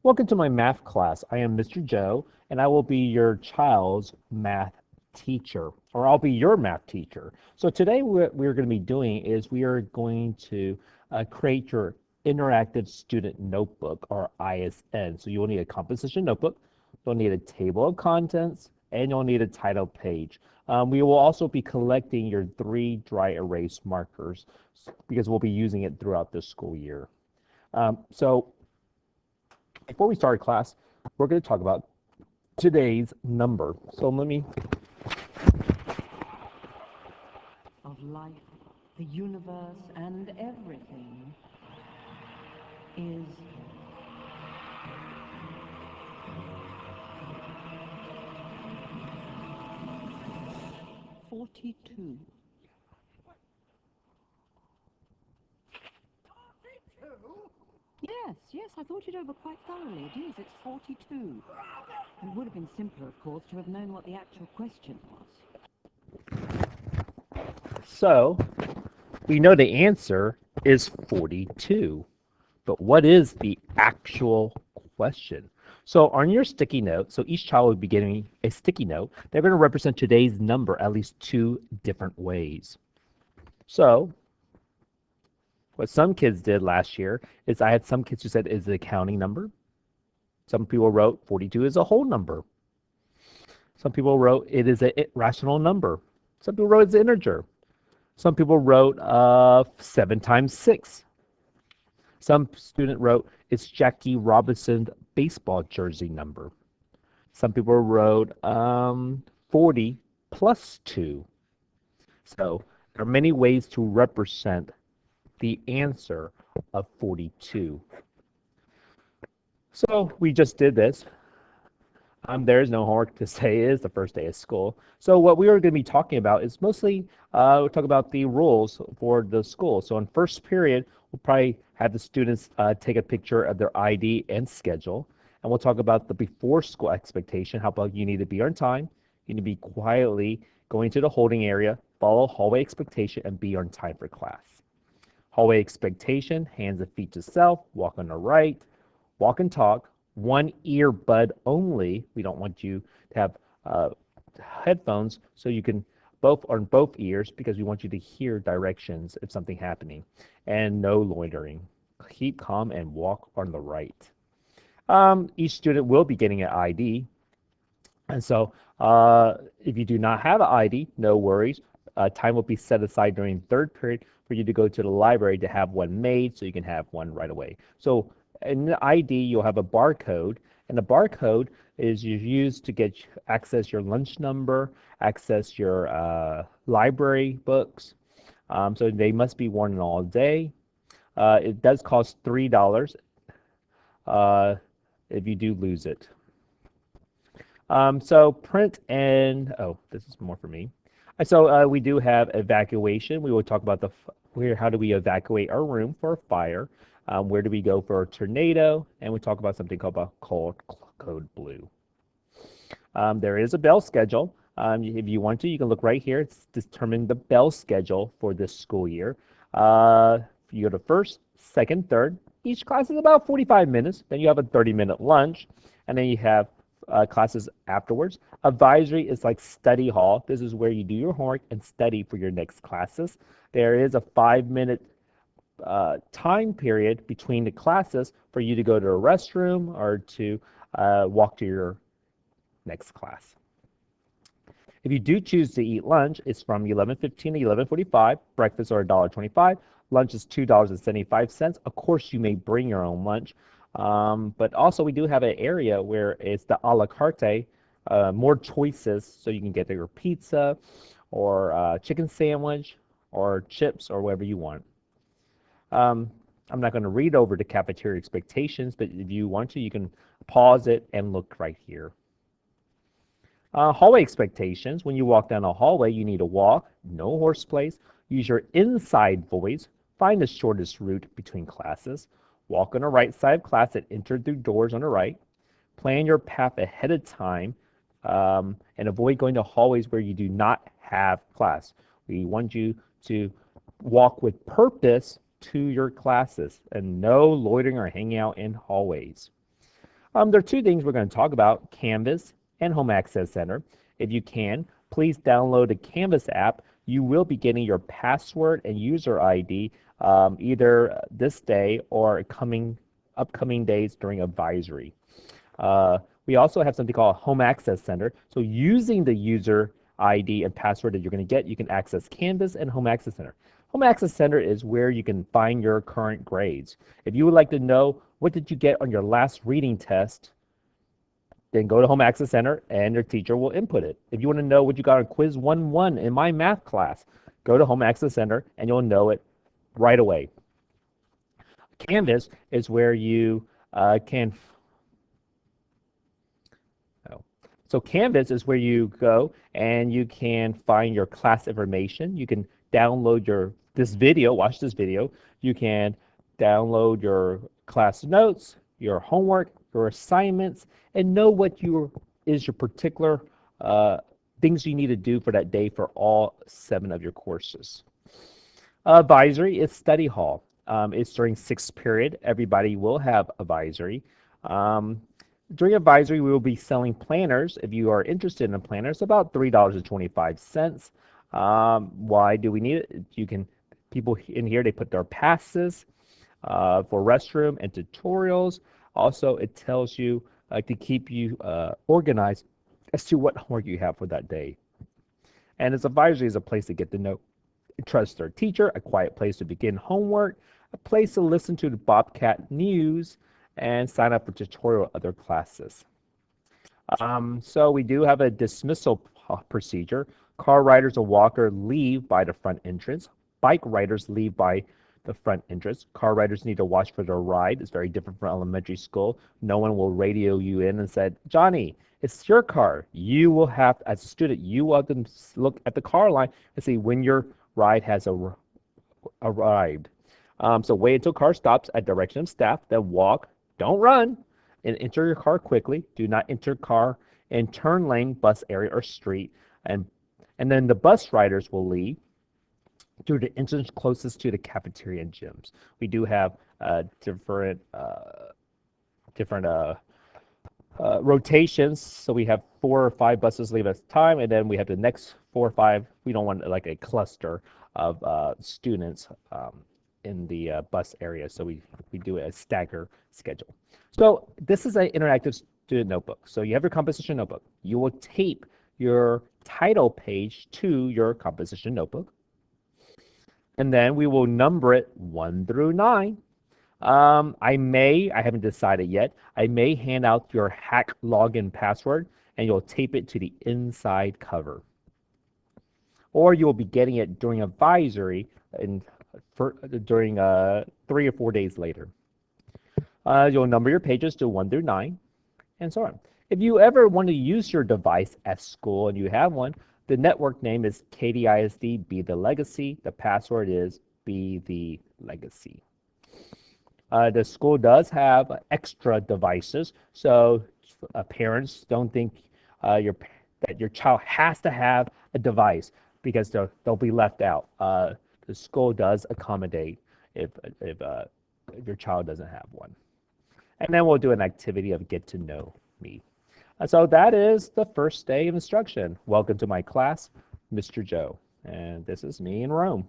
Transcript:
Welcome to my math class. I am Mr. Joe, and I will be your child's math teacher, or I'll be your math teacher. So today what we're going to be doing is we are going to create your interactive student notebook, or ISN. So you'll need a composition notebook, you'll need a table of contents, and you'll need a title page. We will also be collecting your 3 dry erase markers because we'll be using it throughout the school year. So before we start class, we're going to talk about today's number. So let me. Of life, the universe, and everything is 42. Yes, I thought it over quite thoroughly. It is, it's 42. It would have been simpler, of course, to have known what the actual question was. So we know the answer is 42. But what is the actual question? So on your sticky note, so each child will be getting a sticky note. They're going to represent today's number at least 2 different ways. So what some kids did last year is I had some kids who said is it a counting number. Some people wrote 42 is a whole number. Some people wrote it is a rational number. Some people wrote it's an integer. Some people wrote 7 times 6. Some student wrote it's Jackie Robinson's baseball jersey number. Some people wrote 40 plus 2. So there are many ways to represent the answer of 42. So we just did this. There is no homework to say it is the first day of school. So what we are going to be talking about is mostly we'll talk about the rules for the school. So in first period, we'll probably have the students take a picture of their ID and schedule. And we'll talk about the before school expectation. How about you need to be on time, you need to be quietly going to the holding area, follow hallway expectation, and be on time for class. Hallway expectation, hands and feet to self, walk on the right, walk and talk, one earbud only. We don't want you to have headphones so you can both on both ears because we want you to hear directions if something happening. And no loitering. Keep calm and walk on the right. Each student will be getting an ID. And so if you do not have an ID, no worries. Time will be set aside during third period for you to go to the library to have one made so you can have one right away. So in the ID, you'll have a barcode, and the barcode is used to get access your lunch number, access your library books. So they must be worn all day. It does cost $3 if you do lose it. So print and, oh, this is more for me. So we do have evacuation. We will talk about how do we evacuate our room for a fire. Where do we go for a tornado? And we talk about something called code blue. There is a bell schedule. If you want to, you can look right here. It's determined the bell schedule for this school year. You go to first, second, third. Each class is about 45 minutes. Then you have a 30-minute lunch. And then you have classes afterwards. Advisory is like study hall. This is where you do your homework and study for your next classes. There is a 5-minute time period between the classes for you to go to a restroom or to walk to your next class. If you do choose to eat lunch, it's from 11:15 to 11:45. Breakfast are $1.25. Lunch is $2.75. Of course, you may bring your own lunch, but also we do have an area where it's the a la carte, more choices, so you can get your pizza or chicken sandwich or chips or whatever you want. I'm not going to read over the cafeteria expectations, but if you want to, you can pause it and look right here. Hallway expectations. When you walk down a hallway, you need to walk, no horseplace, use your inside voice, find the shortest route between classes, walk on the right side of class and enter through doors on the right, plan your path ahead of time, and avoid going to hallways where you do not have class. We want you to walk with purpose to your classes and no loitering or hanging out in hallways. There are two things we're going to talk about, Canvas and Home Access Center. If you can, please download the Canvas app. You will be getting your password and user ID either this day or upcoming days during advisory. We also have something called Home Access Center. So using the user ID and password that you're going to get, you can access Canvas and Home Access Center. Home Access Center is where you can find your current grades. If you would like to know what did you get on your last reading test, then go to Home Access Center and your teacher will input it. If you want to know what you got on Quiz 1-1 in my math class, go to Home Access Center and you'll know it right away. Canvas is where you can So Canvas is where you go and you can find your class information. You can download this video, watch this video. You can download your class notes, your homework, your assignments, and know what is your particular things you need to do for that day for all 7 of your courses. Advisory is study hall. It's during 6th period. Everybody will have advisory. During advisory, we will be selling planners. If you are interested in planners, about $3.25. Why do we need it? People in here, they put their passes for restroom and tutorials. Also, it tells you to keep you organized as to what homework you have for that day. And as advisory is a place to get to know and trust their teacher, a quiet place to begin homework, a place to listen to the Bobcat news, and sign up for tutorial other classes. So we do have a dismissal procedure. Car riders or walker leave by the front entrance. Bike riders leave by the front entrance. Car riders need to watch for their ride. It's very different from elementary school. No one will radio you in and say, Johnny, it's your car. You will have, as a student, you will have to look at the car line and see when your ride has arrived. So wait until car stops at direction of staff, then walk. Don't run, and enter your car quickly. Do not enter car in turn lane, bus area, or street. And then the bus riders will leave through the entrance closest to the cafeteria and gyms. We do have different rotations. So we have 4 or 5 buses leave at a time, and then we have the next 4 or 5. We don't want like a cluster of students in the bus area, so we do a stagger schedule. So this is an interactive student notebook. So you have your composition notebook. You will tape your title page to your composition notebook, and then we will number it 1 through 9. I haven't decided yet, I may hand out your hack login password, and you'll tape it to the inside cover. Or you'll be getting it during advisory during 3 or 4 days later. You'll number your pages to 1 through 9, and so on. If you ever want to use your device at school and you have one, the network name is KDISD Be The Legacy. The password is Be The Legacy. The school does have extra devices, so parents don't think that your child has to have a device because they'll be left out. The school does accommodate if your child doesn't have one. And then we'll do an activity of get to know me. So that is the first day of instruction. Welcome to my class, Mr. Joe. And this is me in Rome.